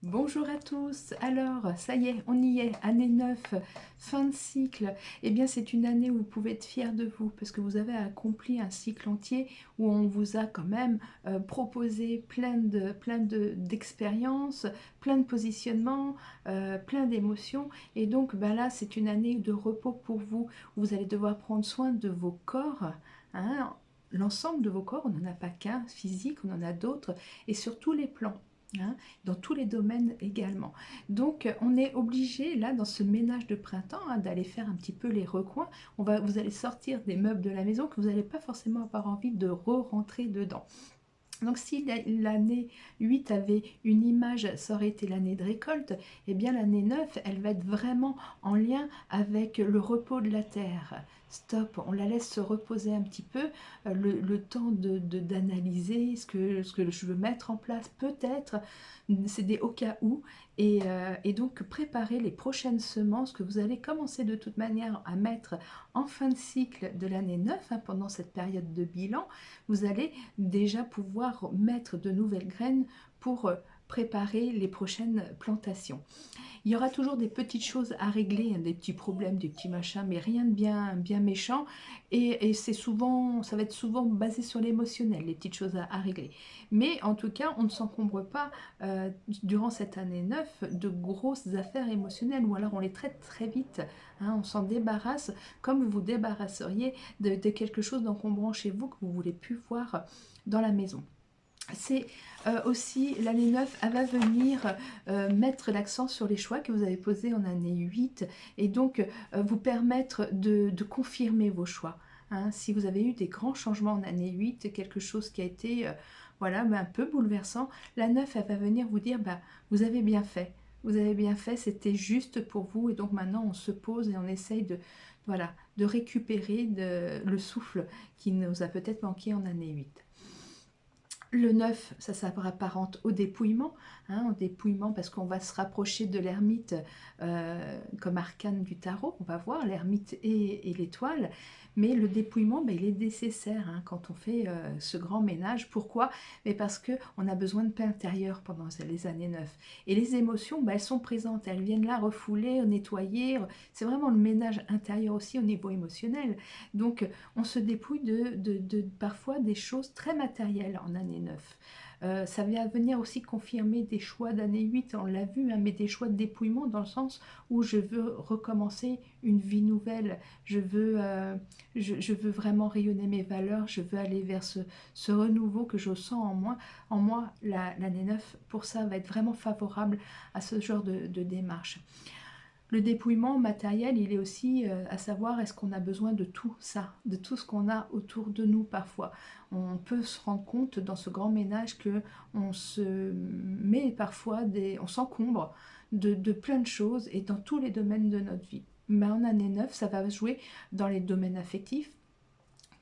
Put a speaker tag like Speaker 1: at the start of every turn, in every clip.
Speaker 1: Bonjour à tous. Alors, ça y est, on y est, année 9, fin de cycle. Eh bien, c'est une année où vous pouvez être fiers de vous parce que vous avez accompli un cycle entier où on vous a quand même proposé d'expériences, plein de positionnements, plein d'émotions. Et donc, ben là, c'est une année de repos pour vous où vous allez devoir prendre soin de vos corps, hein, l'ensemble de vos corps. On n'en a pas qu'un physique, on en a d'autres et sur tous les plans, hein, dans tous les domaines également. Donc on est obligé là dans ce ménage de printemps, hein, d'aller faire un petit peu les recoins. Vous allez sortir des meubles de la maison que vous n'allez pas forcément avoir envie de re-rentrer dedans. Donc si l'année 8 avait une image, ça aurait été l'année de récolte, et bien l'année 9, elle va être vraiment en lien avec le repos de la terre. Stop, on la laisse se reposer un petit peu, le temps d'analyser ce que je veux mettre en place, peut-être, c'est des au cas où, et donc préparer les prochaines semences que vous allez commencer de toute manière à mettre en fin de cycle de l'année 9, hein, pendant cette période de bilan. Vous allez déjà pouvoir mettre de nouvelles graines pour préparer les prochaines plantations. Il y aura toujours des petites choses à régler, hein, des petits problèmes, des petits machins, mais rien de bien méchant. Et c'est souvent, ça va être souvent basé sur l'émotionnel, les petites choses à régler. Mais en tout cas, on ne s'encombre pas durant cette année 9 de grosses affaires émotionnelles, ou alors on les traite très vite, hein, on s'en débarrasse comme vous vous débarrasseriez de quelque chose d'encombrant chez vous que vous ne voulez plus voir dans la maison. C'est aussi l'année 9, elle va venir mettre l'accent sur les choix que vous avez posés en année 8 et donc vous permettre de confirmer vos choix, hein. Si vous avez eu des grands changements en année 8, quelque chose qui a été voilà, un peu bouleversant, la 9, elle va venir vous dire bah, vous avez bien fait. Vous avez bien fait, c'était juste pour vous et donc maintenant on se pose et on essaye voilà, de récupérer le souffle qui nous a peut-être manqué en année 8. Le 9, ça s'apparente au dépouillement, hein, au dépouillement parce qu'on va se rapprocher de l'ermite comme arcane du tarot, on va voir l'ermite et l'étoile, mais le dépouillement, ben, il est nécessaire, hein, quand on fait ce grand ménage. Pourquoi? Mais parce qu'on a besoin de paix intérieure pendant les années 9. Et les émotions, ben, elles sont présentes, elles viennent là refouler, nettoyer, c'est vraiment le ménage intérieur aussi au niveau émotionnel. Donc on se dépouille parfois des choses très matérielles en année 9. Ça vient venir aussi confirmer des choix d'année 8, on l'a vu, hein, mais des choix de dépouillement dans le sens où je veux recommencer une vie nouvelle, je veux vraiment rayonner mes valeurs, je veux aller vers ce renouveau que je sens en moi l'année 9, pour ça va être vraiment favorable à ce genre de démarche. Le dépouillement matériel, il est aussi à savoir est-ce qu'on a besoin de tout ça, de tout ce qu'on a autour de nous parfois. On peut se rendre compte dans ce grand ménage que on se met parfois on s'encombre de plein de choses et dans tous les domaines de notre vie. Mais en année 9, ça va jouer dans les domaines affectifs.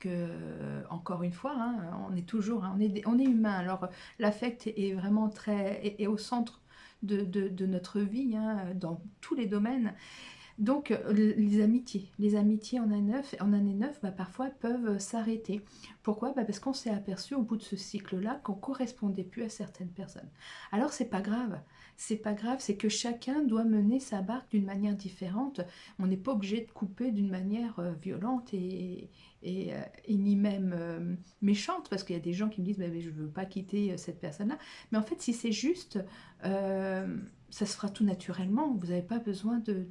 Speaker 1: Que, encore une fois, hein, on est toujours, hein, on est humain, alors l'affect est vraiment est au centre de notre vie, hein, dans tous les domaines. Donc les amitiés en année 9 bah, parfois peuvent s'arrêter. Pourquoi? Bah, parce qu'on s'est aperçu au bout de ce cycle-là qu'on ne correspondait plus à certaines personnes. Alors c'est pas grave, c'est que chacun doit mener sa barque d'une manière différente. On n'est pas obligé de couper d'une manière violente et ni même méchante, parce qu'il y a des gens qui me disent bah, mais je ne veux pas quitter cette personne-là. Mais en fait, si c'est juste, ça se fera tout naturellement. Vous n'avez pas besoin de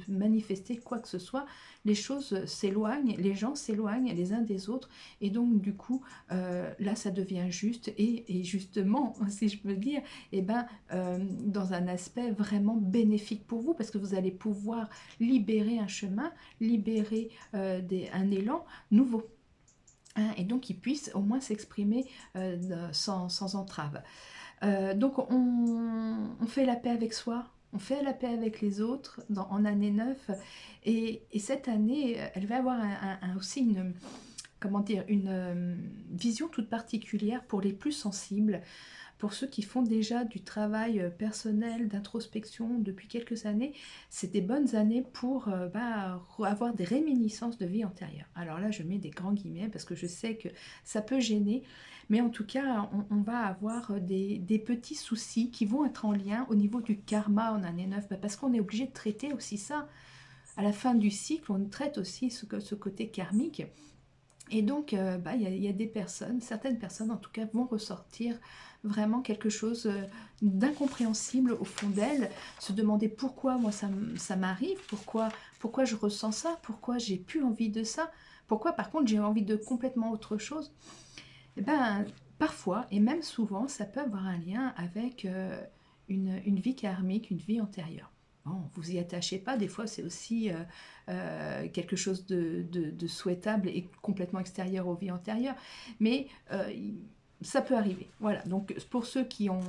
Speaker 1: manifester quoi que ce soit. Les choses s'éloignent, les gens s'éloignent les uns des autres, et donc du coup, là, ça devient juste et justement, si je peux dire, eh ben, dans un aspect vraiment bénéfique pour vous, parce que vous allez pouvoir libérer un chemin, libérer un élan nouveau, hein, et donc ils puissent au moins s'exprimer sans entrave. Donc on fait la paix avec soi, on fait la paix avec les autres en année 9, et cette année, elle va avoir aussi comment dire, une vision toute particulière pour les plus sensibles. Pour ceux qui font déjà du travail personnel, d'introspection depuis quelques années, c'est des bonnes années pour avoir des réminiscences de vie antérieure. Alors là, je mets des grands guillemets parce que je sais que ça peut gêner, mais en tout cas, on va avoir des petits soucis qui vont être en lien au niveau du karma en année 9, parce qu'on est obligé de traiter aussi ça. À la fin du cycle, on traite aussi ce côté karmique. Et donc, il y a des personnes, certaines personnes en tout cas, vont ressortir vraiment quelque chose d'incompréhensible au fond d'elles, se demander pourquoi moi ça m'arrive, pourquoi je ressens ça, pourquoi j'ai plus envie de ça, pourquoi par contre j'ai envie de complètement autre chose. Eh ben, parfois, et même souvent, ça peut avoir un lien avec une vie karmique, une vie antérieure. Bon, vous y attachez pas, des fois c'est aussi quelque chose de souhaitable et complètement extérieur aux vies antérieures, mais ça peut arriver. Voilà, donc pour ceux qui ont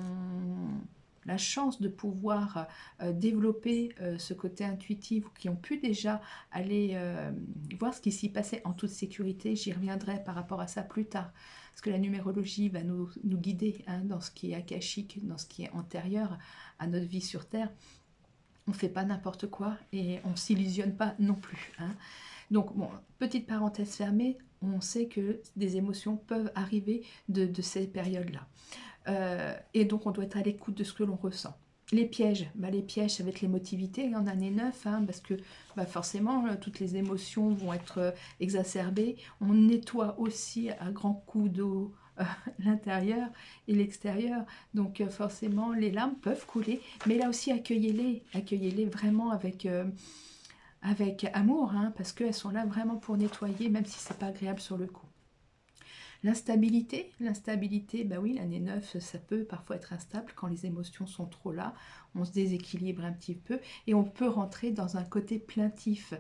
Speaker 1: la chance de pouvoir développer ce côté intuitif, ou qui ont pu déjà aller voir ce qui s'y passait en toute sécurité, j'y reviendrai par rapport à ça plus tard, parce que la numérologie va nous guider dans ce qui est akashique, dans ce qui est antérieur à notre vie sur Terre. On ne fait pas n'importe quoi et on ne s'illusionne pas non plus. Donc, bon, petite parenthèse fermée, on sait que des émotions peuvent arriver de ces périodes-là. Et donc, on doit être à l'écoute de ce que l'on ressent. Les pièges, les pièges, ça va être l'émotivité en année 9, parce que forcément, toutes les émotions vont être exacerbées. On nettoie aussi à grands coups d'eau l'intérieur et l'extérieur. Donc forcément, les larmes peuvent couler, mais là aussi, accueillez-les vraiment avec amour, parce qu'elles sont là vraiment pour nettoyer, même si c'est pas agréable sur le coup. L'instabilité, oui, l'année 9, ça peut parfois être instable quand les émotions sont trop là, on se déséquilibre un petit peu et on peut rentrer dans un côté plaintif,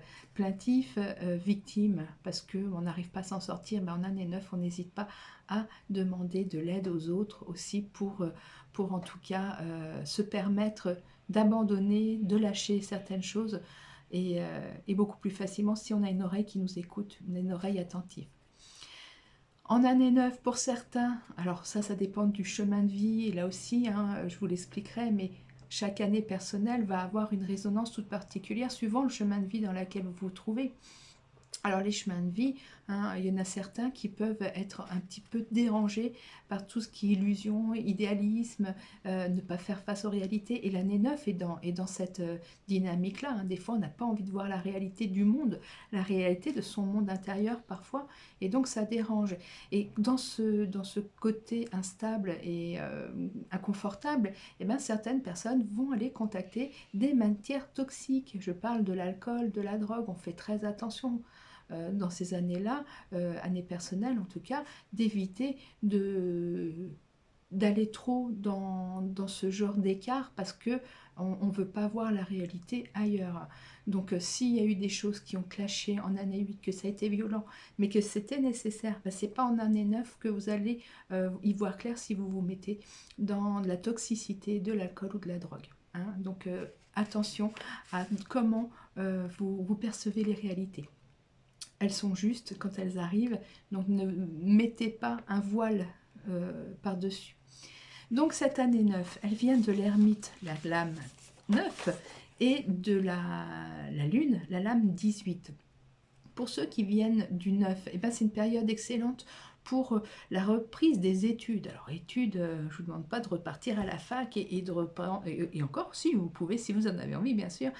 Speaker 1: victime, parce qu'on n'arrive pas à s'en sortir, mais en année 9, on n'hésite pas à demander de l'aide aux autres aussi pour en tout cas se permettre d'abandonner, de lâcher certaines choses et beaucoup plus facilement si on a une oreille qui nous écoute, une oreille attentive. En année 9, pour certains, alors ça dépend du chemin de vie, et là aussi, je vous l'expliquerai, mais chaque année personnelle va avoir une résonance toute particulière suivant le chemin de vie dans lequel vous vous trouvez. Alors les chemins de vie, il y en a certains qui peuvent être un petit peu dérangés par tout ce qui est illusion, idéalisme, ne pas faire face aux réalités. Et l'année 9 est dans cette dynamique-là. Des fois, on n'a pas envie de voir la réalité du monde, la réalité de son monde intérieur parfois, et donc ça dérange. Et dans ce côté instable et inconfortable, certaines personnes vont aller contacter des matières toxiques. Je parle de l'alcool, de la drogue, on fait très attention. Dans ces années-là, années personnelles en tout cas, d'éviter d'aller trop dans ce genre d'écart parce que on ne veut pas voir la réalité ailleurs. Donc s'il y a eu des choses qui ont clashé en année 8, que ça a été violent, mais que c'était nécessaire, c'est pas en année 9 que vous allez y voir clair si vous vous mettez dans de la toxicité, de l'alcool ou de la drogue. Donc attention à comment vous percevez les réalités. Elles sont justes quand elles arrivent, donc ne mettez pas un voile par-dessus. Donc cette année 9, elle vient de l'ermite, la lame 9, et de la lune, la lame 18. Pour ceux qui viennent du 9, c'est une période excellente pour la reprise des études. Alors études, je ne vous demande pas de repartir à la fac et de reprendre, et encore si vous pouvez, si vous en avez envie bien sûr,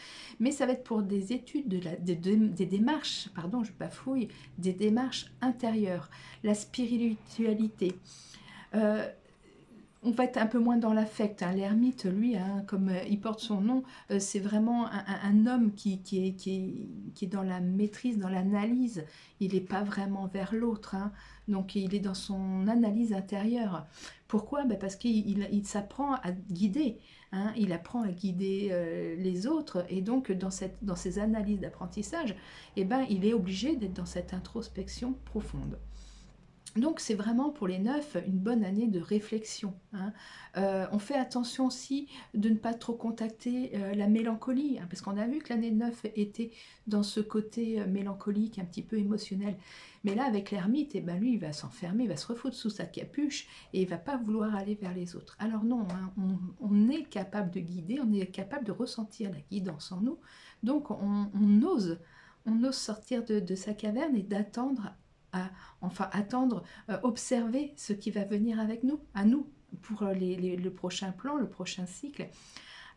Speaker 1: mais ça va être pour des études, des démarches, pardon je bafouille, des démarches intérieures, la spiritualité. On va être un peu moins dans l'affect. L'ermite, lui, comme il porte son nom, c'est vraiment un homme qui est dans la maîtrise, dans l'analyse. Il n'est pas vraiment vers l'autre. Donc, il est dans son analyse intérieure. Pourquoi ? Parce qu'il s'apprend à guider. Il apprend à guider les autres. Et donc, dans ces analyses d'apprentissage, il est obligé d'être dans cette introspection profonde. Donc c'est vraiment pour les 9 une bonne année de réflexion, hein. On fait attention aussi de ne pas trop contacter la mélancolie, hein, parce qu'on a vu que l'année 9 était dans ce côté mélancolique, un petit peu émotionnel. Mais là, avec l'ermite, eh ben, lui, il va s'enfermer, il va se refoutre sous sa capuche et il va pas vouloir aller vers les autres. Alors non, hein, on est capable de guider, on est capable de ressentir la guidance en nous. Donc on ose sortir de sa caverne et d'attendre à enfin attendre, observer ce qui va venir avec nous, à nous, pour le prochain plan, le prochain cycle,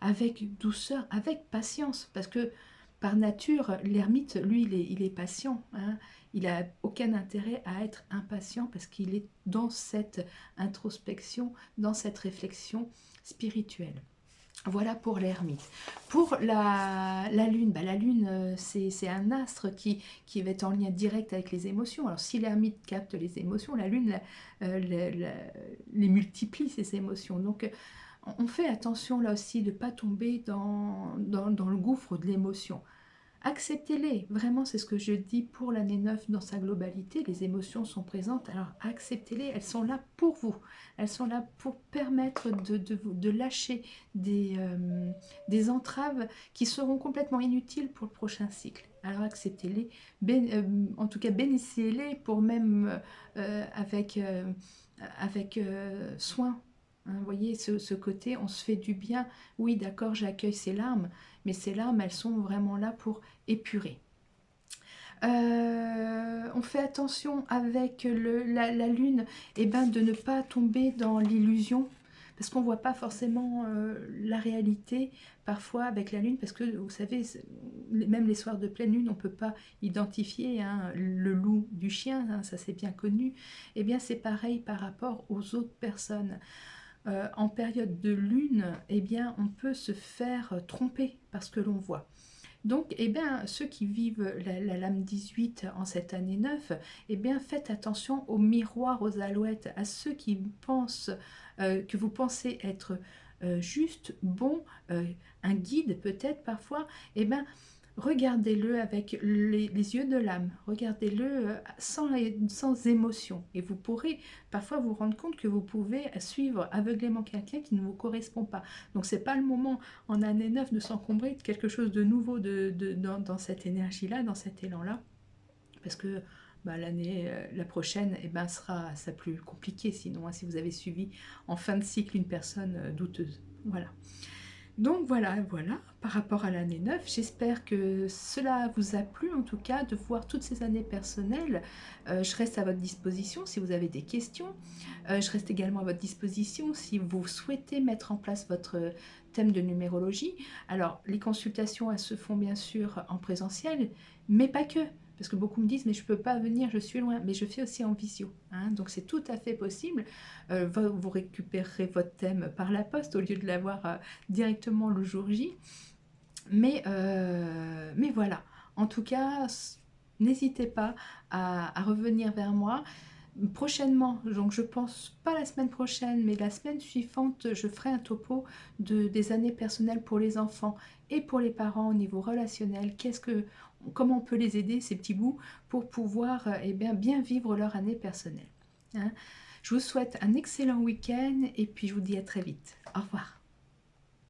Speaker 1: avec douceur, avec patience, parce que par nature, l'ermite, lui, il est patient, hein. Il n'a aucun intérêt à être impatient parce qu'il est dans cette introspection, dans cette réflexion spirituelle. Voilà pour l'ermite. Pour la lune, bah, la lune, c'est un astre qui va être en lien direct avec les émotions. Alors si l'ermite capte les émotions, la lune les multiplie, ces émotions. Donc on fait attention là aussi de ne pas tomber dans le gouffre de l'émotion. Acceptez-les, vraiment c'est ce que je dis pour l'année 9 dans sa globalité, les émotions sont présentes, alors acceptez-les, elles sont là pour vous, elles sont là pour permettre de lâcher des entraves qui seront complètement inutiles pour le prochain cycle. Alors acceptez-les, en tout cas bénissez-les pour même avec soin. Hein, vous voyez ce côté, on se fait du bien, oui d'accord j'accueille ces larmes, mais ces larmes, elles sont vraiment là pour épurer. On fait attention avec la lune, et ben, de ne pas tomber dans l'illusion, parce qu'on ne voit pas forcément la réalité parfois avec la lune, parce que vous savez, même les soirs de pleine lune, on ne peut pas identifier hein, le loup du chien, hein, ça c'est bien connu. Et eh bien c'est pareil par rapport aux autres personnes. En période de lune, eh bien, on peut se faire tromper par ce que l'on voit. Donc, eh bien, ceux qui vivent la lame 18 en cette année 9, eh bien, faites attention aux miroirs, aux alouettes, à ceux qui pensent, que vous pensez être juste, bon, un guide peut-être parfois, eh bien, regardez-le avec les yeux de l'âme, regardez-le sans émotion. Et vous pourrez parfois vous rendre compte que vous pouvez suivre aveuglément quelqu'un qui ne vous correspond pas. Donc ce n'est pas le moment en année 9 de s'encombrer de quelque chose de nouveau dans cette énergie-là, dans cet élan-là. Parce que bah, la prochaine eh ben, sera ça plus compliqué sinon, hein, si vous avez suivi en fin de cycle une personne douteuse. Voilà. Donc voilà, par rapport à l'année 9, j'espère que cela vous a plu en tout cas, de voir toutes ces années personnelles. Je reste à votre disposition si vous avez des questions. Je reste également à votre disposition si vous souhaitez mettre en place votre thème de numérologie. Alors, les consultations, elles se font bien sûr en présentiel, mais pas que. Parce que beaucoup me disent, mais je ne peux pas venir, je suis loin. Mais je fais aussi en visio. Hein, donc c'est tout à fait possible. Vous récupérerez votre thème par la poste au lieu de l'avoir directement le jour J. Mais voilà. En tout cas, n'hésitez pas à revenir vers moi. Prochainement, donc je pense pas la semaine prochaine, mais la semaine suivante, je ferai un topo des années personnelles pour les enfants et pour les parents au niveau relationnel. Comment on peut les aider, ces petits bouts, pour pouvoir eh bien vivre leur année personnelle. Hein. Je vous souhaite un excellent week-end et puis je vous dis à très vite. Au revoir.